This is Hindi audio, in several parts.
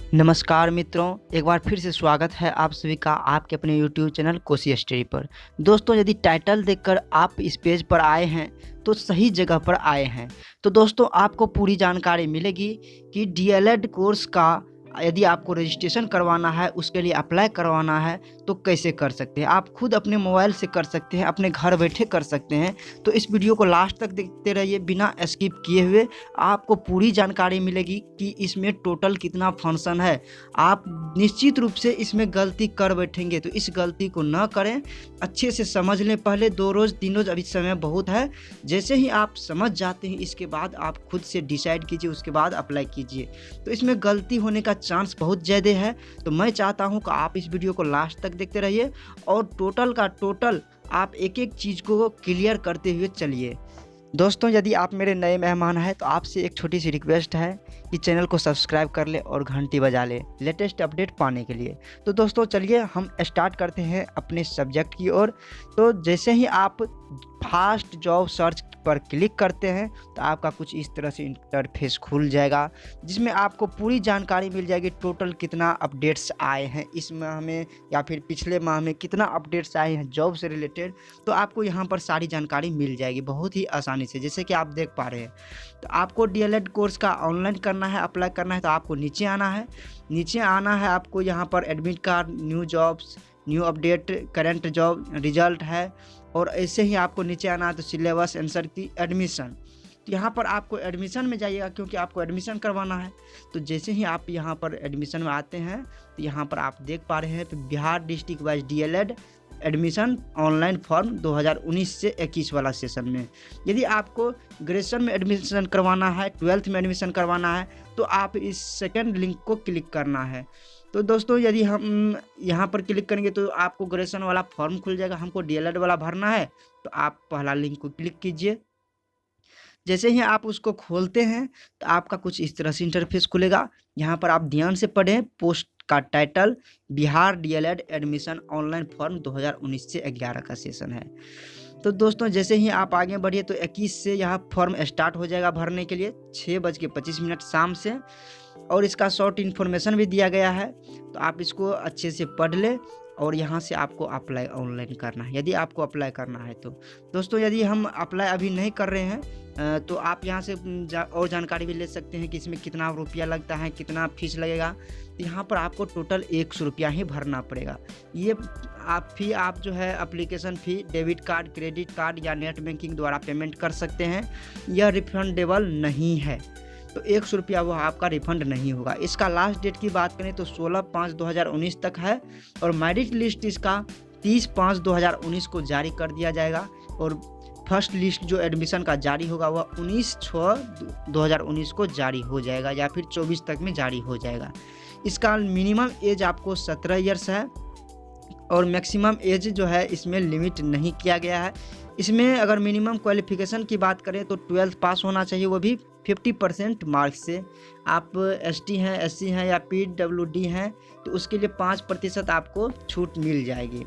नमस्कार मित्रों, एक बार फिर से स्वागत है आप सभी का आपके अपने YouTube चैनल कोसी स्टडी पर। दोस्तों, यदि टाइटल देखकर आप इस पेज पर आए हैं तो सही जगह पर आए हैं। तो दोस्तों, आपको पूरी जानकारी मिलेगी कि डीएलएड कोर्स का यदि आपको रजिस्ट्रेशन करवाना है, उसके लिए अप्लाई करवाना है तो कैसे कर सकते हैं। आप खुद अपने मोबाइल से कर सकते हैं, अपने घर बैठे कर सकते हैं। तो इस वीडियो को लास्ट तक देखते रहिए बिना स्किप किए हुए। आपको पूरी जानकारी मिलेगी कि इसमें टोटल कितना फंक्शन है। आप निश्चित रूप से इसमें गलती कर बैठेंगे तो इस गलती को न करें, अच्छे से समझ लें। पहले 2 रोज़ 3 रोज़ अभी समय बहुत है। जैसे ही आप समझ जाते हैं इसके बाद आप खुद से डिसाइड कीजिए, उसके बाद अप्लाई कीजिए। तो इसमें गलती होने का चांस बहुत ज़्यादा है। तो मैं चाहता हूं कि आप इस वीडियो को लास्ट तक देखते रहिए और टोटल का टोटल आप एक एक चीज़ को क्लियर करते हुए चलिए। दोस्तों, यदि आप मेरे नए मेहमान हैं तो आपसे एक छोटी सी रिक्वेस्ट है कि चैनल को सब्सक्राइब कर ले और घंटी बजा ले लेटेस्ट अपडेट पाने के लिए। तो दोस्तों, चलिए हम स्टार्ट करते हैं अपने सब्जेक्ट की ओर। तो जैसे ही आप फास्ट जॉब सर्च पर क्लिक करते हैं तो आपका कुछ इस तरह से इंटरफेस खुल जाएगा, जिसमें आपको पूरी जानकारी मिल जाएगी। टोटल कितना अपडेट्स आए हैं इस माह में या फिर पिछले माह में कितना अपडेट्स आए हैं जॉब से रिलेटेड, तो आपको यहाँ पर सारी जानकारी मिल जाएगी बहुत ही आसानी से, जैसे कि आप देख पा रहे हैं। तो आपको डीएलएड कोर्स का ऑनलाइन करना है, अप्लाई करना है तो आपको नीचे आना है। नीचे आना है आपको, यहाँ पर admit card, new jobs, new update, current job result है। और ऐसे ही आपको नीचे आना है तो सिलेबस, आंसर की, एडमिशन। तो यहाँ पर आपको एडमिशन में जाइएगा क्योंकि आपको एडमिशन करवाना है। तो जैसे ही आप यहाँ पर एडमिशन में आते हैं तो यहाँ पर आप देख पा रहे हैं तो Bihar district wise DElEd admission online form 2019 से 21 वाला सेशन में। यदि आपको ग्रेजुएशन में एडमिशन करवाना है, 12th में एडमिशन करवाना है तो आप इस सेकंड लिंक को क्लिक करना है। तो दोस्तों, यदि हम यहाँ पर क्लिक करेंगे तो आपको ग्रेजुएशन वाला फॉर्म खुल जाएगा। हमको डीएलएड वाला भरना है तो आप पहला लिंक को क्लिक कीजिए। जैसे ही आप उसको खोलते हैं तो आपका कुछ इस तरह से इंटरफेस खुलेगा। यहाँ पर आप ध्यान से पढ़ें, पोस्ट का title Bihar DElEd admission online form 2019 से 11 का सेशन है। तो दोस्तों, जैसे ही आप आगे बढ़िए तो 21 से यह फॉर्म स्टार्ट हो जाएगा भरने के लिए 6:25 शाम से। और इसका शॉर्ट इन्फॉर्मेशन भी दिया गया है, तो आप इसको अच्छे से पढ़ लें। और यहाँ से आपको अप्लाई ऑनलाइन करना है यदि आपको अप्लाई करना है तो। दोस्तों, यदि हम अप्लाई अभी नहीं कर रहे हैं तो आप यहाँ से और जानकारी भी ले सकते हैं कि इसमें कितना रुपया लगता है, कितना फीस लगेगा। तो यहाँ पर आपको टोटल 100 रुपया ही भरना पड़ेगा। ये आप जो है application fee debit card, credit card या नेट बैंकिंग द्वारा पेमेंट कर सकते हैं। यह रिफंडेबल नहीं है, तो 100 रुपया वो आपका रिफंड नहीं होगा। इसका लास्ट डेट की बात करें तो 16/5/2019 तक है। और मेरिट लिस्ट इसका 30/5/2019 को जारी कर दिया जाएगा। और फर्स्ट लिस्ट जो एडमिशन का जारी होगा वह 19/6/2019 को जारी हो जाएगा या फिर 24 तक में जारी हो जाएगा। इसका मिनिमम एज आपको 17 ईयर्स है और मैक्सिमम एज जो है इसमें लिमिट नहीं किया गया है। इसमें अगर मिनिमम क्वालिफिकेशन की बात करें तो 12th पास होना चाहिए, वो भी 50% मार्क्स से। आप एसटी हैं, एससी हैं या पीडब्ल्यूडी हैं तो उसके लिए 5% आपको छूट मिल जाएगी।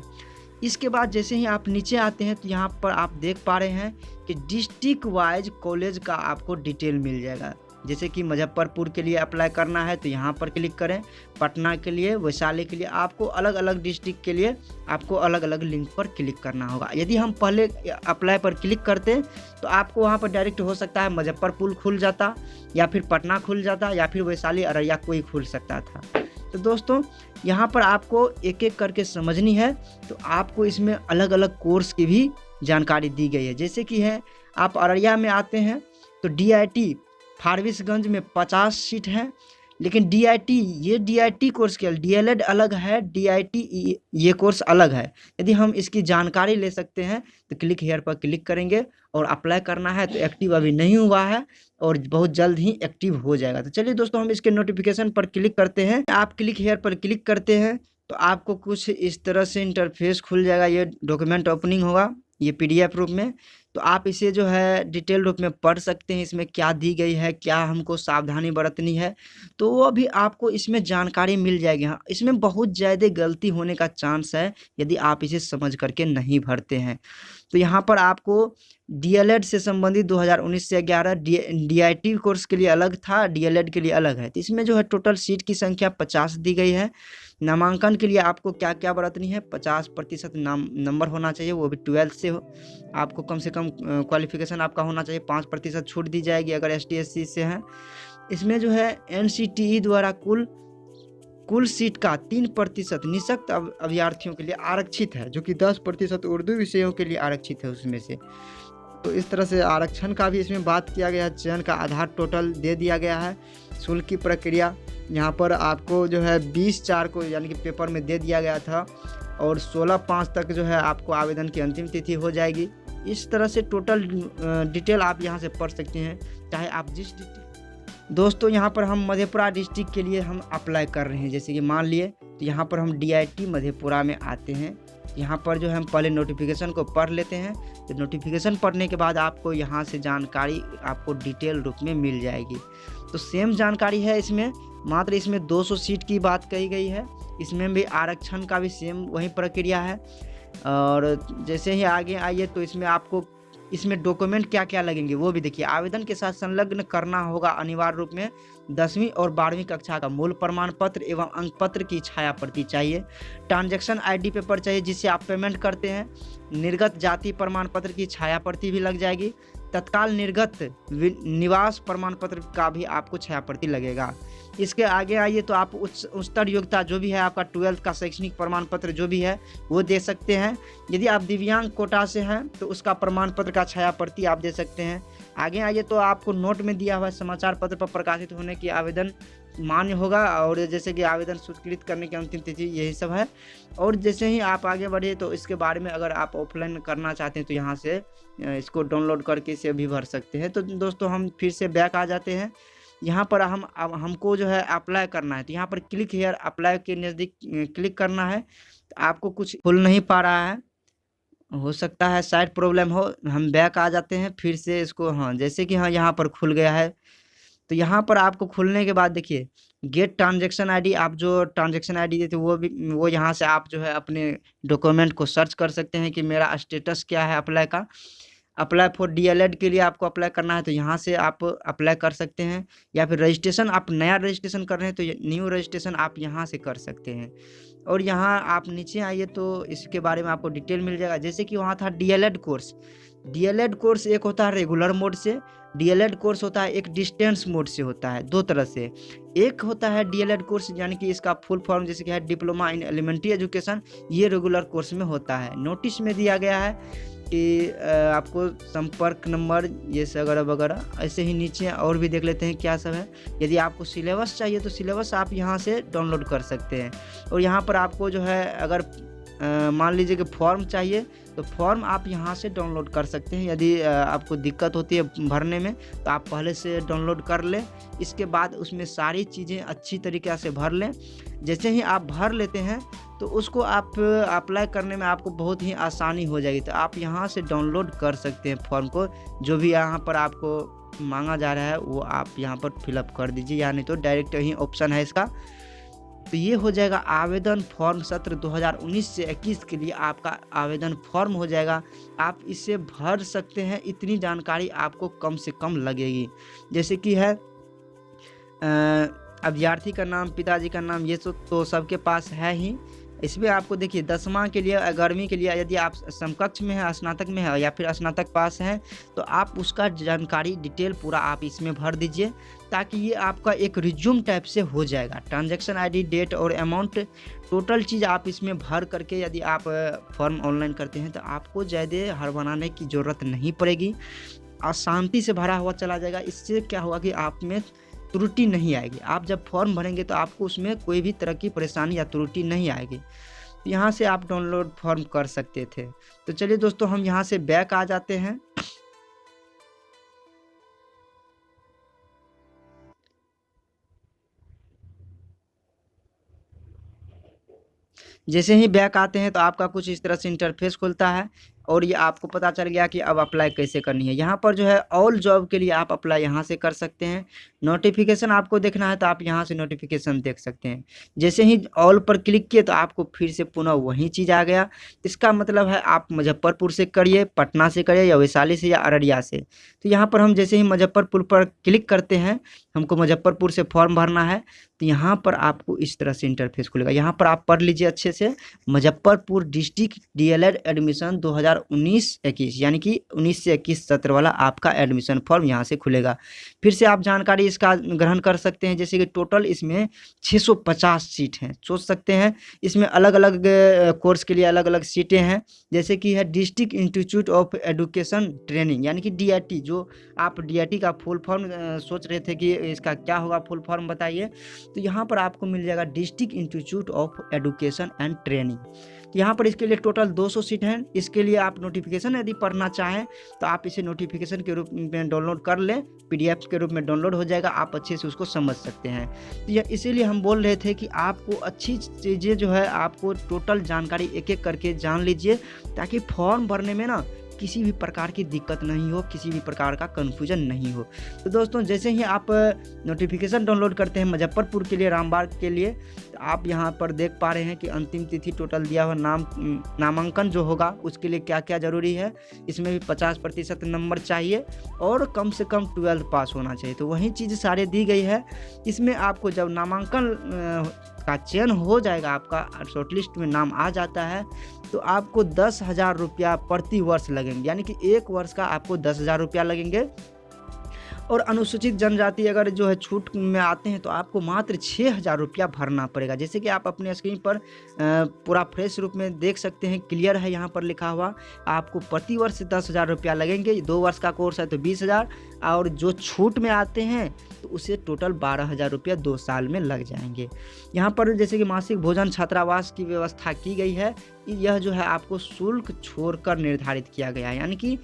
इसके बाद जैसे ही आप नीचे आते हैं तो यहाँ पर आप देख पा रहे हैं कि डिस्ट्रिक्ट वाइज कॉलेज का आपको डिटेल मिल जाएगा। जैसे कि मुजफ्फरपुर के लिए अप्लाई करना है तो यहाँ पर क्लिक करें, पटना के लिए, वैशाली के लिए, आपको अलग अलग डिस्ट्रिक्ट के लिए आपको अलग अलग लिंक पर क्लिक करना होगा। यदि हम पहले अप्लाई पर क्लिक करते तो आपको वहाँ पर डायरेक्ट हो सकता है मुजफ्फरपुर खुल जाता या फिर पटना खुल जाता या फिर वैशाली, अररिया कोई खुल सकता था। तो दोस्तों, यहाँ पर आपको एक एक करके समझनी है। तो आपको इसमें अलग अलग कोर्स की भी जानकारी दी गई है। जैसे कि है, आप अररिया में आते हैं तो डीआईटी फारबिसगंज में 50 सीट है। लेकिन डीआईटी, ये डीआईटी कोर्स के डीएलएड अलग है, डीआईटी ये कोर्स अलग है। यदि हम इसकी जानकारी ले सकते हैं तो क्लिक हेयर पर क्लिक करेंगे और अप्लाई करना है। तो एक्टिव अभी नहीं हुआ है और बहुत जल्द ही एक्टिव हो जाएगा। तो चलिए दोस्तों, हम इसके नोटिफिकेशन पर क्लिक करते हैं। आप क्लिक हेयर पर क्लिक करते हैं तो आपको कुछ इस तरह से इंटरफेस खुल जाएगा। ये डॉक्यूमेंट ओपनिंग होगा ये पीडीएफ रूप में। तो आप इसे जो है डिटेल रूप में पढ़ सकते हैं, इसमें क्या दी गई है, क्या हमको सावधानी बरतनी है, तो वो भी आपको इसमें जानकारी मिल जाएगी। हाँ, इसमें बहुत ज़्यादा गलती होने का चांस है यदि आप इसे समझ करके नहीं भरते हैं। तो यहाँ पर आपको डीएलएड से संबंधित 2019 से 11 डीआईटी कोर्स के लिए अलग था, डीएलएड के लिए अलग है। तो इसमें जो है टोटल सीट की संख्या 50 दी गई है। नामांकन के लिए आपको क्या क्या बरतनी है, 50% नंबर होना चाहिए, वो भी 12th से हो। आपको कम से कम क्वालिफिकेशन आपका होना चाहिए, 5% छूट दी जाएगी अगर ST SC से है। इसमें जो है NCTE द्वारा कुल सीट का 3% निःशक्त अभ्यर्थियों के लिए आरक्षित है, जो कि 10% उर्दू विषयों के लिए आरक्षित है उसमें से। तो इस तरह से आरक्षण का भी इसमें बात किया गया है। चयन का आधार टोटल दे दिया गया है। शुल्क की प्रक्रिया यहाँ पर आपको जो है 20/4 को यानी कि पेपर में दे दिया गया था, और 16/5 तक जो है आपको आवेदन की अंतिम तिथि हो जाएगी। इस तरह से टोटल डिटेल आप यहाँ से पढ़ सकते हैं, चाहे आप जिस दोस्तों यहाँ पर हम मधेपुरा डिस्ट्रिक्ट के लिए हम अप्लाई कर रहे हैं। जैसे कि मान लिए तो यहाँ पर हम DIT मधेपुरा में आते हैं। यहाँ पर जो है हम पहले नोटिफिकेशन को पढ़ लेते हैं। तो नोटिफिकेशन पढ़ने के बाद आपको यहाँ से जानकारी आपको डिटेल रूप में मिल जाएगी। तो सेम जानकारी है इसमें, मात्र इसमें 200 सीट की बात कही गई है। इसमें भी आरक्षण का भी सेम वही प्रक्रिया है। और जैसे ही आगे आइए तो इसमें आपको इसमें डॉक्यूमेंट क्या क्या लगेंगे वो भी देखिए। आवेदन के साथ संलग्न करना होगा अनिवार्य रूप में 10वीं और 12वीं कक्षा का मूल प्रमाण पत्र एवं अंक पत्र की छाया प्रति चाहिए। ट्रांजैक्शन ID पेपर चाहिए जिससे आप पेमेंट करते हैं। निर्गत जाति प्रमाण पत्र की छाया प्रति भी लग जाएगी। तत्काल निर्गत निवास प्रमाण पत्र का भी आपको छाया प्रति लगेगा। इसके आगे आइए तो आप उच्चतर योग्यता जो भी है आपका 12th का शैक्षणिक प्रमाण पत्र जो भी है वो दे सकते हैं। यदि आप दिव्यांग कोटा से हैं तो उसका प्रमाण पत्र का छाया प्रति आप दे सकते हैं। आगे आइए तो आपको नोट में दिया हुआ समाचार पत्र पर प्रकाशित होने की आवेदन मान्य होगा, और जैसे कि आवेदन स्वीकृत करने की अंतिम तिथि यही सब है। और जैसे ही आप आगे बढ़े तो इसके बारे में अगर आप ऑफलाइन करना चाहते हैं तो यहाँ से इसको डाउनलोड करके इसे भी भर सकते हैं। तो दोस्तों हम फिर से बैक आ जाते हैं। यहाँ पर हमको जो है अप्लाई करना है, तो यहाँ पर क्लिक हेयर अप्लाई के नज़दीक क्लिक करना है। तो आपको कुछ खुल नहीं पा रहा है, हो सकता है साइड प्रॉब्लम हो। हम बैक आ जाते हैं फिर से इसको, हाँ जैसे कि हाँ यहाँ पर खुल गया है। तो यहाँ पर आपको खुलने के बाद देखिए गेट ट्रांजैक्शन ID, आप जो ट्रांजैक्शन ID देते वो यहाँ से आप जो है अपने डॉक्यूमेंट को सर्च कर सकते हैं कि मेरा स्टेटस क्या है अप्लाई का। अप्लाई फॉर DLED के लिए आपको अप्लाई करना है तो यहाँ से आप अप्लाई कर सकते हैं, या फिर रजिस्ट्रेशन आप नया रजिस्ट्रेशन कर रहे हैं तो न्यू रजिस्ट्रेशन आप यहाँ से कर सकते हैं। और यहाँ आप नीचे आइए तो इसके बारे में आपको डिटेल मिल जाएगा। जैसे कि वहाँ था DLED कोर्स। DLED कोर्स एक होता है रेगुलर मोड से, DLED कोर्स होता है एक डिस्टेंस मोड से होता है, दो तरह से। एक होता है DLED कोर्स यानी कि इसका फुल फॉर्म जैसे कि है डिप्लोमा इन एलिमेंट्री एजुकेशन, ये रेगुलर कोर्स में होता है। नोटिस में दिया गया है कि आपको संपर्क नंबर ये वगैरह वगैरह, ऐसे ही नीचे और भी देख लेते हैं क्या सब है। यदि आपको सिलेबस चाहिए तो सिलेबस आप यहाँ से डाउनलोड कर सकते हैं। और यहाँ पर आपको जो है अगर मान लीजिए कि फॉर्म चाहिए तो फॉर्म आप यहाँ से डाउनलोड कर सकते हैं। यदि आपको दिक्कत होती है भरने में तो आप पहले से डाउनलोड कर लें, इसके बाद उसमें सारी चीज़ें अच्छी तरीके से भर लें। जैसे ही आप भर लेते हैं तो उसको आप अप्लाई करने में आपको बहुत ही आसानी हो जाएगी। तो आप यहाँ से डाउनलोड कर सकते हैं फॉर्म को, जो भी यहाँ पर आपको मांगा जा रहा है वो आप यहाँ पर फिलअप कर दीजिए, या नहीं तो डायरेक्ट यही ऑप्शन है इसका। तो ये हो जाएगा आवेदन फॉर्म सत्र 2019 से 21 के लिए आपका आवेदन फॉर्म हो जाएगा। आप इसे भर सकते हैं, इतनी जानकारी आपको कम से कम लगेगी। जैसे कि है अभ्यर्थी का नाम, पिताजी का नाम, ये तो सबके पास है ही। इसमें आपको देखिए 10वां के लिए 11वीं के लिए यदि आप समकक्ष में है, स्नातक में है या फिर स्नातक पास हैं तो आप उसका जानकारी डिटेल पूरा आप इसमें भर दीजिए, ताकि ये आपका एक रिज्यूम टाइप से हो जाएगा। ट्रांजैक्शन ID, डेट और अमाउंट टोटल चीज़ आप इसमें भर करके यदि आप फॉर्म ऑनलाइन करते हैं तो आपको ज़्यादा हड़बड़ाने की ज़रूरत नहीं पड़ेगी, शांति से भरा हुआ चला जाएगा। इससे क्या होगा कि आप में त्रुटि नहीं आएगी। आप जब फॉर्म भरेंगे तो आपको उसमें कोई भी तरह की परेशानी या त्रुटि नहीं आएगी। यहाँ से आप डाउनलोड फॉर्म कर सकते थे। तो चलिए दोस्तों हम यहाँ से बैक आ जाते हैं। जैसे ही बैक आते हैं तो आपका कुछ इस तरह से इंटरफेस खुलता है। और ये आपको पता चल गया कि अब अप्लाई कैसे करनी है। यहाँ पर जो है ऑल जॉब के लिए आप अप्लाई यहाँ से कर सकते हैं। नोटिफिकेशन आपको देखना है तो आप यहाँ से नोटिफिकेशन देख सकते हैं। जैसे ही ऑल पर क्लिक किए तो आपको फिर से पुनः वही चीज़ आ गया। इसका मतलब है आप मुजफ्फरपुर से करिए, पटना से करिए, या वैशाली से, या अररिया से। तो यहाँ पर हम जैसे ही मुजफ्फरपुर पर क्लिक करते हैं, हमको मुजफ्फरपुर से फॉर्म भरना है, तो यहाँ पर आपको इस तरह से इंटरफेस खुलेगा। यहाँ पर आप पढ़ लीजिए अच्छे से, मुजफ्फरपुर डिस्ट्रिक्ट डीएलएड एडमिशन 2019-21, यानी कि 19 से 21 सत्र वाला आपका एडमिशन फॉर्म यहाँ से खुलेगा। फिर से आप जानकारी इसका ग्रहण कर सकते हैं। जैसे कि टोटल इसमें 650 सीट हैं, सोच सकते हैं। इसमें अलग अलग कोर्स के लिए अलग अलग सीटें हैं। जैसे कि है district institute of education training, यानी कि डीआईटी। जो आप डीआईटी का फुल फॉर्म सोच रहे थे कि इसका क्या होगा फुल फॉर्म बताइए, तो यहाँ पर आपको मिल जाएगा district institute of education and training. तो यहाँ पर इसके लिए टोटल 200 सीट हैं। इसके लिए आप नोटिफिकेशन यदि पढ़ना चाहें तो आप इसे नोटिफिकेशन के रूप में डाउनलोड कर लें, पीडीएफ के रूप में डाउनलोड हो जाएगा, आप अच्छे से उसको समझ सकते हैं। तो इसीलिए हम बोल रहे थे कि आपको अच्छी चीज़ें जो है आपको टोटल जानकारी एक एक करके जान लीजिए, ताकि फॉर्म भरने में ना किसी भी प्रकार की दिक्कत नहीं हो, किसी भी प्रकार का कन्फ्यूजन नहीं हो। तो दोस्तों जैसे ही आप नोटिफिकेशन डाउनलोड करते हैं मुजफ्फरपुर के लिए, रामबाग के लिए, तो आप यहाँ पर देख पा रहे हैं कि अंतिम तिथि टोटल दिया हुआ नामांकन जो होगा उसके लिए क्या क्या ज़रूरी है। इसमें भी 50% नंबर चाहिए और कम से कम 12th पास होना चाहिए। तो वही चीज़ सारे दी गई है। इसमें आपको जब नामांकन का चयन हो जाएगा, आपका शॉर्टलिस्ट में नाम आ जाता है, तो आपको 10,000 रुपया प्रति वर्ष लगेंगे, यानी कि एक वर्ष का आपको 10,000 रुपया लगेंगे। और अनुसूचित जनजाति अगर जो है छूट में आते हैं तो आपको मात्र 6,000 रुपया भरना पड़ेगा। जैसे कि आप अपने स्क्रीन पर पूरा फ्रेश रूप में देख सकते हैं, क्लियर है यहाँ पर लिखा हुआ। आपको प्रति वर्ष 10,000 रुपया लगेंगे। 2 वर्ष का कोर्स है तो 20,000, और जो छूट में आते हैं तो उसे टोटल 12,000 रुपया 2 साल में लग जाएंगे। यहाँ पर जैसे कि मासिक भोजन छात्रावास की व्यवस्था की गई है। यह जो है आपको शुल्क छोड़कर निर्धारित किया गया है, यानी कि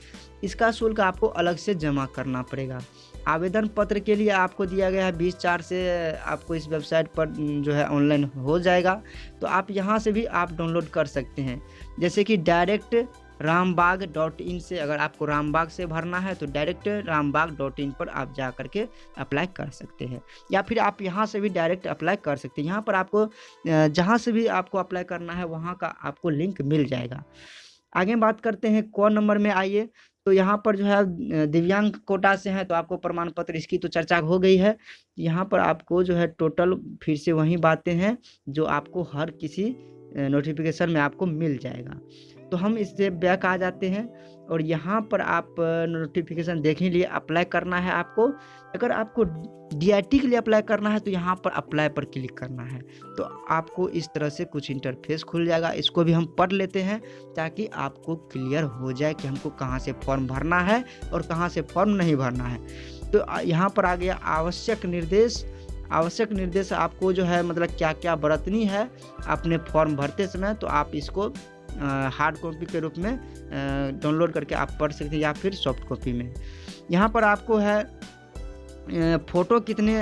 इसका शुल्क आपको अलग से जमा करना पड़ेगा। आवेदन पत्र के लिए आपको दिया गया है 20/4 से आपको इस वेबसाइट पर जो है ऑनलाइन हो जाएगा। तो आप यहाँ से भी आप डाउनलोड कर सकते हैं। जैसे कि डायरेक्ट रामबाग.in से, अगर आपको रामबाग से भरना है तो डायरेक्ट रामबाग.in पर आप जा करके अप्लाई कर सकते हैं, या फिर आप यहाँ से भी डायरेक्ट अप्लाई कर सकते हैं। यहाँ पर आपको जहाँ से भी आपको अप्लाई करना है वहाँ का आपको लिंक मिल जाएगा। आगे बात करते हैं कौन नंबर में। आइए, तो यहाँ पर जो है दिव्यांग कोटा से है तो आपको प्रमाण पत्र, इसकी तो चर्चा हो गई है। यहाँ पर आपको जो है टोटल फिर से वही बातें हैं जो आपको हर किसी नोटिफिकेशन में आपको मिल जाएगा। तो हम इससे बैक आ जाते हैं और यहाँ पर आप नोटिफिकेशन देख ही लिए। अप्लाई करना है आपको, अगर आपको डीआईटी के लिए अप्लाई करना है तो यहाँ पर अप्लाई पर क्लिक करना है। तो आपको इस तरह से कुछ इंटरफेस खुल जाएगा। इसको भी हम पढ़ लेते हैं ताकि आपको क्लियर हो जाए कि हमको कहाँ से फॉर्म भरना है और कहाँ से फॉर्म नहीं भरना है। तो यहाँ पर आ गया आवश्यक निर्देश। आवश्यक निर्देश आपको जो है मतलब क्या क्या बरतनी है अपने फॉर्म भरते समय, तो आप इसको हार्ड कॉपी के रूप में डाउनलोड करके आप पढ़ सकते हैं, या फिर सॉफ्ट कॉपी में। यहाँ पर आपको है फ़ोटो कितने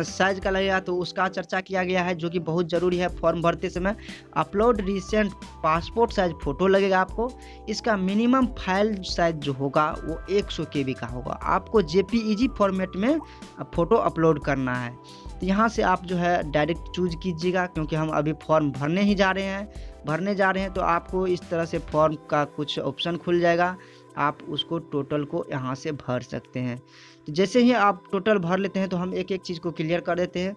साइज़ का लगेगा तो उसका चर्चा किया गया है, जो कि बहुत ज़रूरी है फॉर्म भरते समय। Upload recent passport size photo लगेगा आपको। इसका मिनिमम फाइल साइज़ जो होगा वो 100 KB का होगा। आपको JPEG फॉर्मेट में फ़ोटो अपलोड करना है। तो यहाँ से आप जो है डायरेक्ट चूज कीजिएगा, क्योंकि हम अभी फॉर्म भरने ही जा रहे हैं। तो आपको इस तरह से फॉर्म का कुछ ऑप्शन खुल जाएगा, आप उसको टोटल को यहाँ से भर सकते हैं। तो जैसे ही आप टोटल भर लेते हैं तो हम एक एक चीज़ को क्लियर कर देते हैं।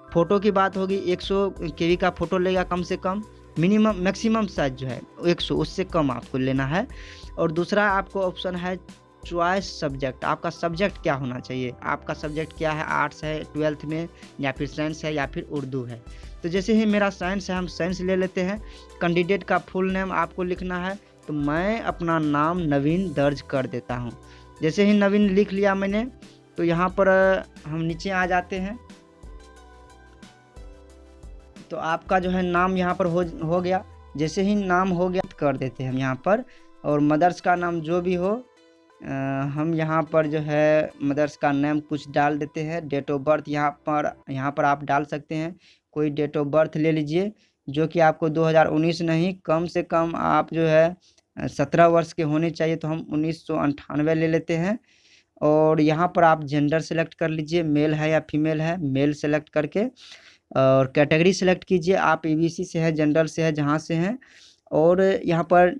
फ़ोटो की बात होगी, 100 KB का फ़ोटो लेगा कम से कम। मिनिमम मैक्सिमम साइज जो है 100, उससे कम आपको लेना है। और दूसरा आपको ऑप्शन है चॉइस सब्जेक्ट। आपका सब्जेक्ट क्या होना चाहिए, आपका सब्जेक्ट क्या है, आर्ट्स है 12th में, या फिर साइंस है, या फिर उर्दू है। तो जैसे ही मेरा साइंस है, हम साइंस ले लेते हैं। कैंडिडेट का फुल नेम आपको लिखना है, तो मैं अपना नाम नवीन दर्ज कर देता हूँ। जैसे ही नवीन लिख लिया मैंने, तो यहाँ पर हम नीचे आ जाते हैं। तो आपका जो है नाम यहाँ पर हो गया। जैसे ही नाम हो गया कर देते हैं हम यहाँ पर, और मदर्स का नाम जो भी हो हम यहाँ पर जो है मदर्स का नेम कुछ डाल देते हैं। डेट ऑफ बर्थ यहाँ पर आप डाल सकते हैं, कोई डेट ऑफ बर्थ ले लीजिए जो कि आपको 2019 नहीं, कम से कम आप जो है 17 वर्ष के होने चाहिए, तो हम 1998 ले लेते हैं। और यहाँ पर आप जेंडर सेलेक्ट कर लीजिए, मेल है या फीमेल है, मेल सेलेक्ट करके और कैटेगरी सेलेक्ट कीजिए, आप ईबीसी से है, जनरल से है, जहाँ से हैं। और यहाँ पर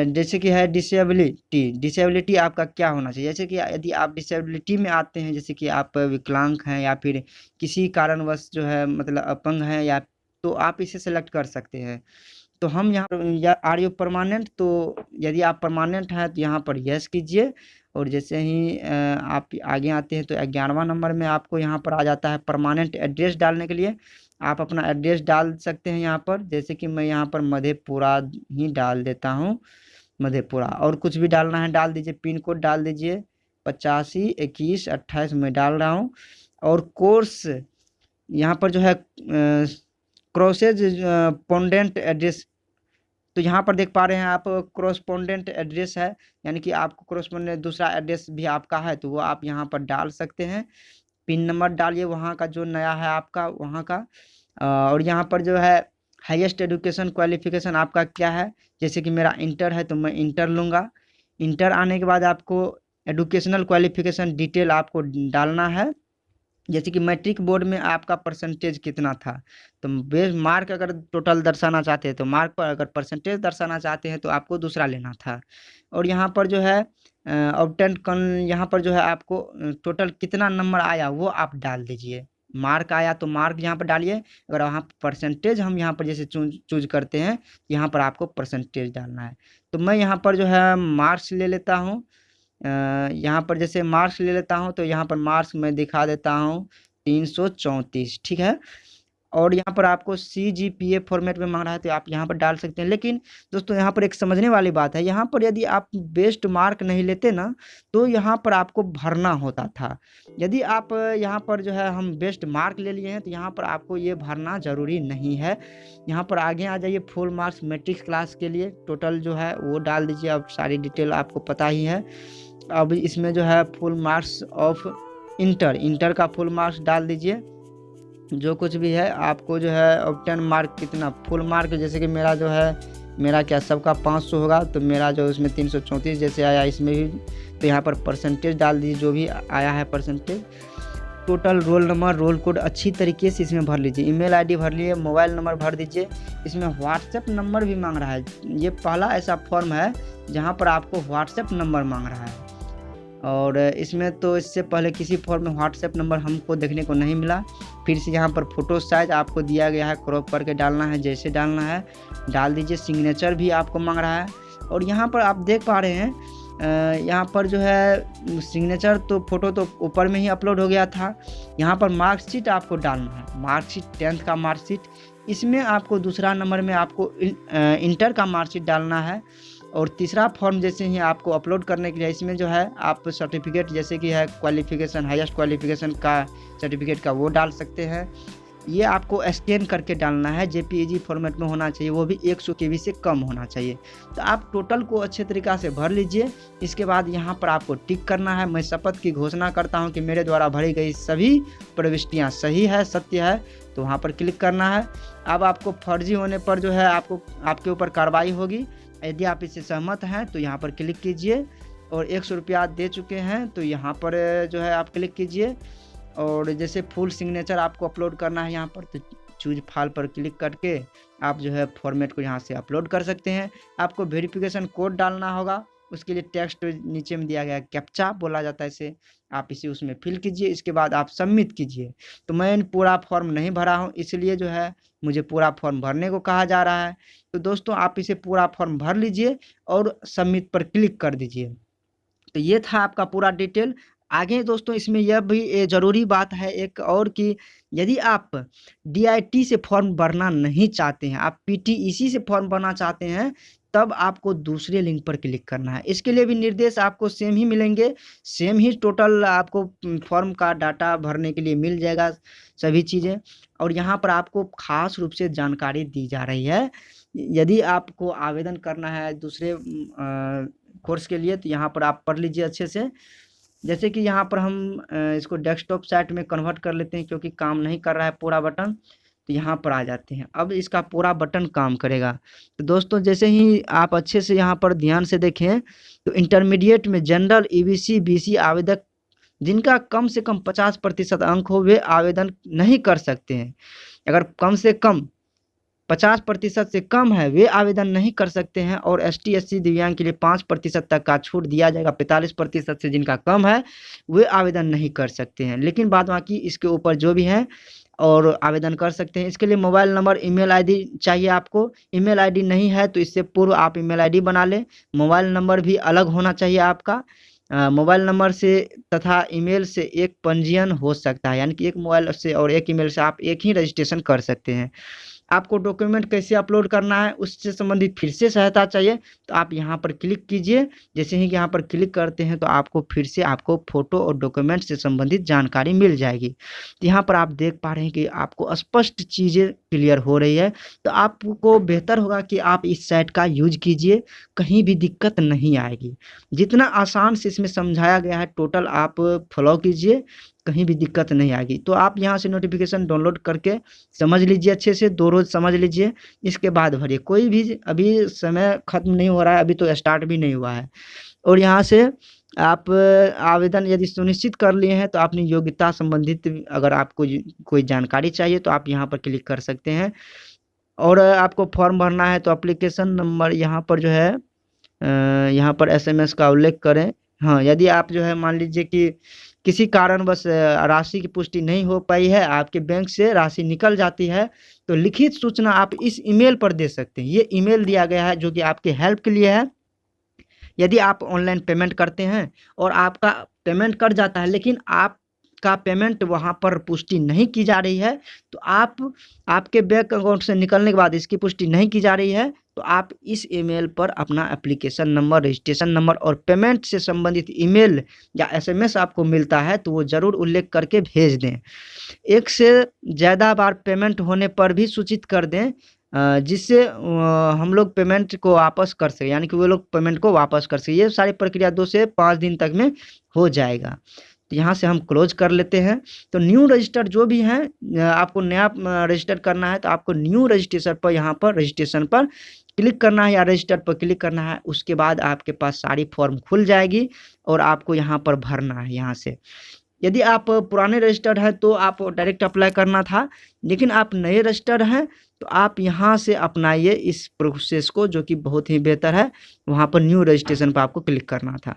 जैसे कि है डिसेबिलिटी आपका क्या होना चाहिए। जैसे कि यदि आप डिसेबिलिटी में आते हैं, जैसे कि आप विकलांग हैं या फिर किसी कारणवश जो है मतलब अपंग हैं, या तो आप इसे सेलेक्ट कर सकते हैं। तो हम यहाँ पर या आर यू परमानेंट, तो यदि आप परमानेंट हैं तो यहाँ पर यस कीजिए। और जैसे ही आप आगे आते हैं तो 11वां नंबर में आपको यहाँ पर आ जाता है परमानेंट एड्रेस डालने के लिए। आप अपना एड्रेस डाल सकते हैं यहाँ पर, जैसे कि मैं यहाँ पर मधेपुरा ही डाल देता हूँ, मधेपुरा। और कुछ भी डालना है डाल दीजिए, पिन कोड डाल दीजिए 852128 में डाल रहा हूँ। और कोर्स यहाँ पर जो है क्रॉसेज पोंडेंट एड्रेस, तो यहाँ पर देख पा रहे हैं आप क्रॉसपोंडेंट एड्रेस है, यानी कि आपको क्रॉसपोंडेंट दूसरा एड्रेस भी आपका है तो वो आप यहाँ पर डाल सकते हैं। पिन नंबर डालिए वहाँ का जो नया है आपका वहाँ का। और यहाँ पर जो है हाईएस्ट एजुकेशन क्वालिफिकेशन आपका क्या है, जैसे कि मेरा इंटर है तो मैं इंटर लूँगा। इंटर आने के बाद आपको एजुकेशनल क्वालिफिकेशन डिटेल आपको डालना है, जैसे कि मैट्रिक बोर्ड में आपका परसेंटेज कितना था। तो बेस मार्क अगर टोटल दर्शाना चाहते हैं तो मार्क पर, अगर परसेंटेज दर्शाना चाहते हैं तो आपको दूसरा लेना था। और यहाँ पर जो है ऑब्टेंट कन, यहाँ पर जो है आपको टोटल कितना नंबर आया वो आप डाल दीजिए। मार्क आया तो मार्क यहाँ पर डालिए, अगर वहाँ परसेंटेज हम यहाँ पर जैसे चूज करते हैं, यहाँ पर आपको परसेंटेज डालना है। तो मैं यहाँ पर जो है मार्क्स ले लेता हूँ, यहाँ पर जैसे मार्क्स ले लेता हूँ तो यहाँ पर मार्क्स मैं दिखा देता हूँ 334, ठीक है। और यहाँ पर आपको CGPA फॉर्मेट में मांग रहा है तो आप यहाँ पर डाल सकते हैं। लेकिन दोस्तों यहाँ पर एक समझने वाली बात है, यहाँ पर यदि आप बेस्ट मार्क नहीं लेते ना तो यहाँ पर आपको भरना होता था। यदि आप यहाँ पर जो है हम बेस्ट मार्क ले लिए हैं तो यहाँ पर आपको ये भरना ज़रूरी नहीं है। यहाँ पर आगे आ जाइए, फुल मार्क्स मैट्रिक्स क्लास के लिए टोटल जो है वो डाल दीजिए। अब सारी डिटेल आपको पता ही है। अब इसमें जो है फुल मार्क्स ऑफ इंटर का फुल मार्क्स डाल दीजिए, जो कुछ भी है आपको जो है ऑब्टेन मार्क कितना फुल मार्क, जैसे कि मेरा जो है मेरा क्या सबका 500 होगा तो मेरा जो इसमें 334 जैसे आया इसमें भी, तो यहाँ पर परसेंटेज डाल दीजिए जो भी आया है percentage. Total roll number roll code अच्छी तरीके से इसमें भर लीजिए, ईमेल आईडी भर लिए, मोबाइल नंबर भर दीजिए। इसमें व्हाट्सएप नंबर भी मांग रहा है, ये पहला ऐसा फॉर्म है जहाँ पर आपको व्हाट्सएप नंबर मांग रहा है। और इसमें तो इससे पहले किसी फॉर्म में व्हाट्सएप नंबर हमको देखने को नहीं मिला। फिर से यहाँ पर फ़ोटो साइज आपको दिया गया है, क्रॉप करके डालना है, जैसे डालना है डाल दीजिए। सिग्नेचर भी आपको मांग रहा है। और यहाँ पर आप देख पा रहे हैं यहाँ पर जो है सिग्नेचर तो फ़ोटो तो ऊपर में ही अपलोड हो गया था। यहाँ पर मार्कशीट आपको डालना है, मार्कशीट 10th का मार्कशीट। इसमें आपको दूसरा नंबर में आपको इंटर का मार्कशीट डालना है। और तीसरा फॉर्म जैसे ही आपको अपलोड करने के लिए इसमें जो है आप सर्टिफिकेट जैसे कि है क्वालिफिकेशन, हाईएस्ट क्वालिफिकेशन का सर्टिफिकेट का वो डाल सकते हैं। ये आपको स्कैन करके डालना है, JPEG फॉर्मेट में होना चाहिए, वो भी 100 KB से कम होना चाहिए। तो आप टोटल को अच्छे तरीक़ा से भर लीजिए। इसके बाद यहाँ पर आपको टिक करना है। मैं शपथ की घोषणा करता हूँ कि मेरे द्वारा भरी गई सभी प्रविष्टियाँ सही है, सत्य है, तो वहाँ पर क्लिक करना है। अब आपको फर्जी होने पर जो है आपके ऊपर कार्रवाई होगी। यदि आप इससे सहमत हैं तो यहाँ पर क्लिक कीजिए। और 100 रुपया दे चुके हैं तो यहाँ पर जो है आप क्लिक कीजिए। और जैसे फुल सिग्नेचर आपको अपलोड करना है यहाँ पर, तो चूज फाइल पर क्लिक करके आप जो है फॉर्मेट को यहाँ से अपलोड कर सकते हैं। आपको वेरिफिकेशन कोड डालना होगा, उसके लिए टेक्स्ट नीचे में दिया गया है, कैप्चा बोला जाता है इसे, आप इसे उसमें फिल कीजिए। इसके बाद आप सबमिट कीजिए। तो मैं पूरा फॉर्म नहीं भरा हूँ, इसलिए जो है मुझे पूरा फॉर्म भरने को कहा जा रहा है। तो दोस्तों आप इसे पूरा फॉर्म भर लीजिए और सबमिट पर क्लिक कर दीजिए। तो ये था आपका पूरा डिटेल। आगे दोस्तों इसमें यह भी ज़रूरी बात है एक और कि यदि आप DIT से फॉर्म भरना नहीं चाहते हैं, आप PTEC से फॉर्म भरना चाहते हैं, तब आपको दूसरे लिंक पर क्लिक करना है। इसके लिए भी निर्देश आपको सेम ही मिलेंगे, सेम ही टोटल आपको फॉर्म का डाटा भरने के लिए मिल जाएगा सभी चीज़ें। और यहाँ पर आपको खास रूप से जानकारी दी जा रही है। यदि आपको आवेदन करना है दूसरे कोर्स के लिए तो यहाँ पर आप पढ़ लीजिए अच्छे से। जैसे कि यहाँ पर हम इसको डेस्कटॉप साइट में कन्वर्ट कर लेते हैं क्योंकि काम नहीं कर रहा है पूरा बटन। तो यहाँ पर आ जाते हैं। अब इसका पूरा बटन काम करेगा। तो दोस्तों जैसे ही आप अच्छे से यहाँ पर ध्यान से देखें तो इंटरमीडिएट में जनरल, ईबीसी, बीसी आवेदक जिनका कम से कम 50% अंक हो वे आवेदन नहीं कर सकते हैं। अगर कम से कम 50% से कम है वे आवेदन नहीं कर सकते हैं। और एसटी, एससी, दिव्यांग के लिए 5% तक का छूट दिया जाएगा। 45% से जिनका कम है वे आवेदन नहीं कर सकते हैं, लेकिन बाद बाकी इसके ऊपर जो भी है और आवेदन कर सकते हैं। इसके लिए मोबाइल नंबर, ईमेल आईडी चाहिए आपको। ईमेल आईडी नहीं है तो इससे पूर्व आप ईमेल आईडी बना लें। मोबाइल नंबर भी अलग होना चाहिए आपका। मोबाइल नंबर से तथा ईमेल से एक पंजीयन हो सकता है, यानी कि एक मोबाइल से और एक ईमेल से आप एक ही रजिस्ट्रेशन कर सकते हैं। आपको डॉक्यूमेंट कैसे अपलोड करना है उससे संबंधित फिर से सहायता चाहिए तो आप यहाँ पर क्लिक कीजिए। जैसे ही यहाँ पर क्लिक करते हैं तो आपको फिर से आपको फ़ोटो और डॉक्यूमेंट से संबंधित जानकारी मिल जाएगी। तो यहाँ पर आप देख पा रहे हैं कि आपको स्पष्ट चीज़ें क्लियर हो रही है। तो आपको बेहतर होगा कि आप इस साइट का यूज कीजिए, कहीं भी दिक्कत नहीं आएगी। जितना आसान से इसमें समझाया गया है टोटल आप फॉलो कीजिए, कहीं भी दिक्कत नहीं आएगी। तो आप यहाँ से नोटिफिकेशन डाउनलोड करके समझ लीजिए, अच्छे से 2 रोज़ समझ लीजिए, इसके बाद भरिए। कोई भी अभी समय ख़त्म नहीं हो रहा है, अभी तो स्टार्ट भी नहीं हुआ है। और यहाँ से आप आवेदन यदि सुनिश्चित कर लिए हैं तो अपनी योग्यता संबंधित अगर आपको कोई जानकारी चाहिए तो आप यहाँ पर क्लिक कर सकते हैं। और आपको फॉर्म भरना है तो एप्लीकेशन नंबर यहाँ पर जो है यहाँ पर SMS का उल्लेख करें। हाँ, यदि आप जो है मान लीजिए कि किसी कारणवश राशि की पुष्टि नहीं हो पाई है, आपके बैंक से राशि निकल जाती है, तो लिखित सूचना आप इस ईमेल पर दे सकते हैं। ये ईमेल दिया गया है जो कि आपके हेल्प के लिए है। यदि आप ऑनलाइन पेमेंट करते हैं और आपका पेमेंट कट जाता है लेकिन आपका पेमेंट वहाँ पर पुष्टि नहीं की जा रही है, तो आपके बैंक अकाउंट से निकलने के बाद इसकी पुष्टि नहीं की जा रही है, तो आप इस ईमेल पर अपना एप्लीकेशन नंबर, रजिस्ट्रेशन नंबर और पेमेंट से संबंधित ईमेल या SMS आपको मिलता है तो वो ज़रूर उल्लेख करके भेज दें। एक से ज़्यादा बार पेमेंट होने पर भी सूचित कर दें, जिससे हम लोग पेमेंट को वापस कर सकें, यानी कि वो लोग पेमेंट को वापस कर सकें। ये सारी प्रक्रिया 2 से 5 दिन तक में हो जाएगा। तो यहाँ से हम क्लोज कर लेते हैं। तो न्यू रजिस्टर जो भी हैं, आपको नया रजिस्टर करना है तो आपको न्यू रजिस्ट्रेशन पर यहाँ पर रजिस्ट्रेशन पर क्लिक करना है या रजिस्टर पर क्लिक करना है। उसके बाद आपके पास सारी फॉर्म खुल जाएगी और आपको यहाँ पर भरना है। यहाँ से यदि आप पुराने रजिस्टर्ड हैं तो आप डायरेक्ट अप्लाई करना था, लेकिन आप नए रजिस्टर्ड हैं तो आप यहाँ से अपनाइए इस प्रोसेस को, जो कि बहुत ही बेहतर है। वहाँ पर न्यू रजिस्ट्रेशन पर आपको क्लिक करना था।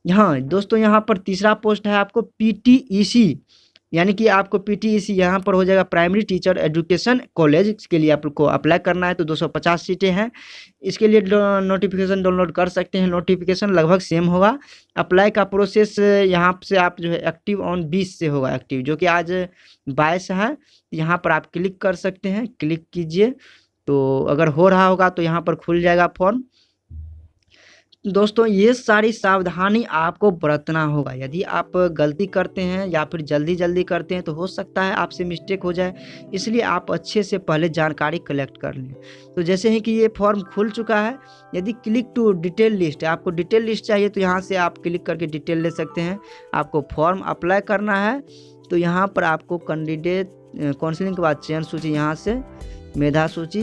यहाँ दोस्तों यहाँ पर तीसरा पोस्ट है आपको PTEC, यानी कि आपको PTEC यहाँ पर हो जाएगा प्राइमरी टीचर एजुकेशन कॉलेज। इसके लिए आपको अप्लाई करना है तो 250 सीटें हैं। इसके लिए नोटिफिकेशन डाउनलोड कर सकते हैं। नोटिफिकेशन लगभग सेम होगा। अप्लाई का प्रोसेस यहाँ से आप जो है एक्टिव ऑन 20 से होगा एक्टिव, जो कि आज 22 है। यहाँ पर आप क्लिक कर सकते हैं, क्लिक कीजिए तो अगर हो रहा होगा तो यहाँ पर खुल जाएगा फॉर्म। दोस्तों ये सारी सावधानी आपको बरतना होगा। यदि आप गलती करते हैं या फिर जल्दी करते हैं तो हो सकता है आपसे मिस्टेक हो जाए, इसलिए आप अच्छे से पहले जानकारी कलेक्ट कर लें। तो जैसे ही कि ये फॉर्म खुल चुका है, यदि क्लिक टू डिटेल लिस्ट, आपको डिटेल लिस्ट चाहिए तो यहाँ से आप क्लिक करके डिटेल ले सकते हैं। आपको फॉर्म अप्लाई करना है तो यहाँ पर आपको कैंडिडेट काउंसलिंग के बाद चयन सूची, यहाँ से मेधा सूची,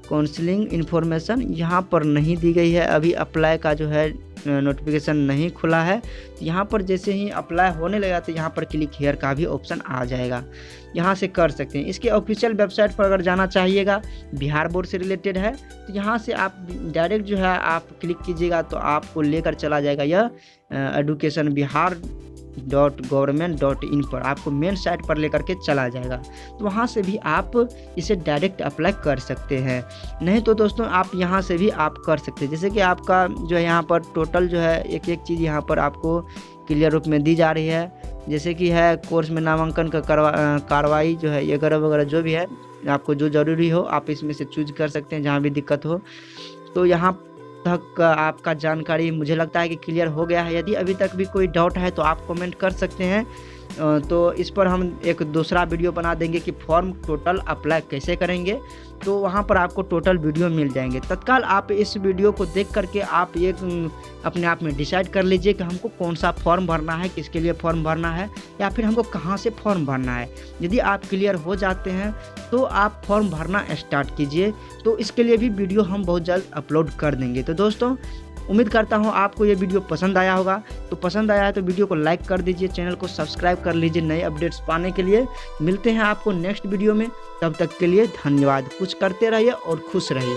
काउंसलिंग इन्फॉर्मेशन यहाँ पर नहीं दी गई है। अभी अप्लाई का जो है नोटिफिकेशन नहीं खुला है। तो यहाँ पर जैसे ही अप्लाई होने लगा तो यहाँ पर क्लिक हियर का भी ऑप्शन आ जाएगा, यहाँ से कर सकते हैं। इसके ऑफिशियल वेबसाइट पर अगर जाना चाहिएगा, बिहार बोर्ड से रिलेटेड है, तो यहाँ से आप डायरेक्ट जो है आप क्लिक कीजिएगा तो आपको लेकर चला जाएगा यह एडुकेशन bihargovernment.in पर, आपको मेन साइट पर लेकर के चला जाएगा। तो वहाँ से भी आप इसे डायरेक्ट अप्लाई कर सकते हैं। नहीं तो दोस्तों आप यहाँ से भी आप कर सकते हैं। जैसे कि आपका जो है यहाँ पर टोटल जो है एक चीज़ यहाँ पर आपको क्लियर रूप में दी जा रही है। जैसे कि है कोर्स में नामांकन का कार्रवाई जो है वगैरह जो भी है, आपको जो ज़रूरी हो आप इसमें से चूज कर सकते हैं जहाँ भी दिक्कत हो। तो यहाँ तक आपका जानकारी मुझे लगता है कि क्लियर हो गया है। यदि अभी तक भी कोई डाउट है तो आप कमेंट कर सकते हैं। तो इस पर हम एक दूसरा वीडियो बना देंगे कि फॉर्म टोटल अप्लाई कैसे करेंगे, तो वहाँ पर आपको टोटल वीडियो मिल जाएंगे। तत्काल आप इस वीडियो को देख करके आप ये अपने आप में डिसाइड कर लीजिए कि हमको कौन सा फॉर्म भरना है, किसके लिए फॉर्म भरना है, या फिर हमको कहाँ से फॉर्म भरना है। यदि आप क्लियर हो जाते हैं तो आप फॉर्म भरना स्टार्ट कीजिए। तो इसके लिए भी वीडियो हम बहुत जल्द अपलोड कर देंगे। तो दोस्तों उम्मीद करता हूँ आपको ये वीडियो पसंद आया होगा। तो पसंद आया है तो वीडियो को लाइक कर दीजिए, चैनल को सब्सक्राइब कर लीजिए नए अपडेट्स पाने के लिए। मिलते हैं आपको नेक्स्ट वीडियो में, तब तक के लिए धन्यवाद। कुछ करते रहिए और खुश रहिए।